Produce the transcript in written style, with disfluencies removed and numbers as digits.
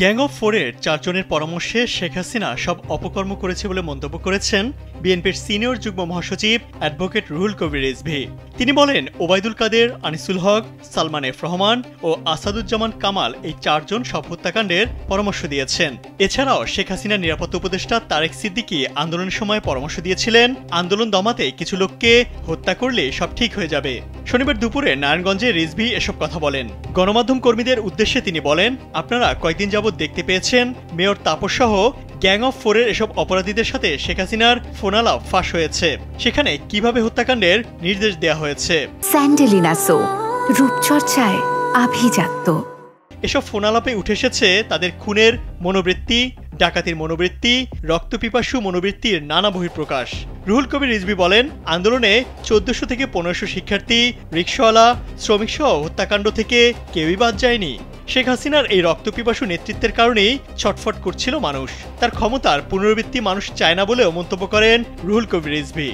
Gang of ফোরের 4 জনের পরামর্শে শেখ হাসিনা সব অপকর্ম করেছে বলে মন্তব্য করেছেন বিএনপির সিনিয়র যুগ্ম মহাসচিব অ্যাডভোকেট রুহুল কবির রিজভী। তিনি বলেন, ওবায়দুল কাদের, আনিসুল হক, সালমান এফ রহমান ও আসাদুজ্জামান কামাল এই 4 জন সব হত্যাকাণ্ডের পরামর্শ দিয়েছেন। এছাড়াও শেখ হাসিনার নিরাপত্তা উপদেষ্টা তারেক সিদ্দিকী আন্দোলনের সময় পরামর্শ দিয়েছিলেন, আন্দোলন দমাতে কিছু লোককে হত্যা করলে সব ঠিক হয়ে যাবে। শনিবার দুপুরে নারায়ণগঞ্জে রিজভী এসব কথা বলেন। গণমাধ্যম কর্মীদের উদ্দেশ্যে তিনি বলেন, আপনারা কয়েকদিন যাবৎ দেখতে পেয়েছেন মেয়র তাপস সহ গ্যাং অফ ফোরের এসব অপরাধীদের সাথে শেখ হাসিনার ফোনালাপ ফাঁস হয়েছে। সেখানে কিভাবে হত্যাকাণ্ডের নির্দেশ দেওয়া হয়েছে। স্যান্ডেলিনা সো, রূপচর্চায় আভিজাত্য। এসব ফোনালাপে উঠে এসেছে তাদের খুনের মনোবৃত্তি, ডাকাতির মনোবৃত্তি, রক্তপিপাসু মনোবৃত্তির নানা বহিঃপ্রকাশ। রুহুল কবির রিজভী বলেন, আন্দোলনে 1400 থেকে 1500 শিক্ষার্থী, রিকশাওয়ালা, শ্রমিক সহ হত্যাকাণ্ড থেকে কেউই বাদ যায়নি। শেখ হাসিনার এই রক্তপিপাসু নেতৃত্বের কারণেই ছটফট করছিল মানুষ। তার ক্ষমতার পুনরাবৃত্তি মানুষ চায় না বলেও মন্তব্য করেন রুহুল কবির রিজভী।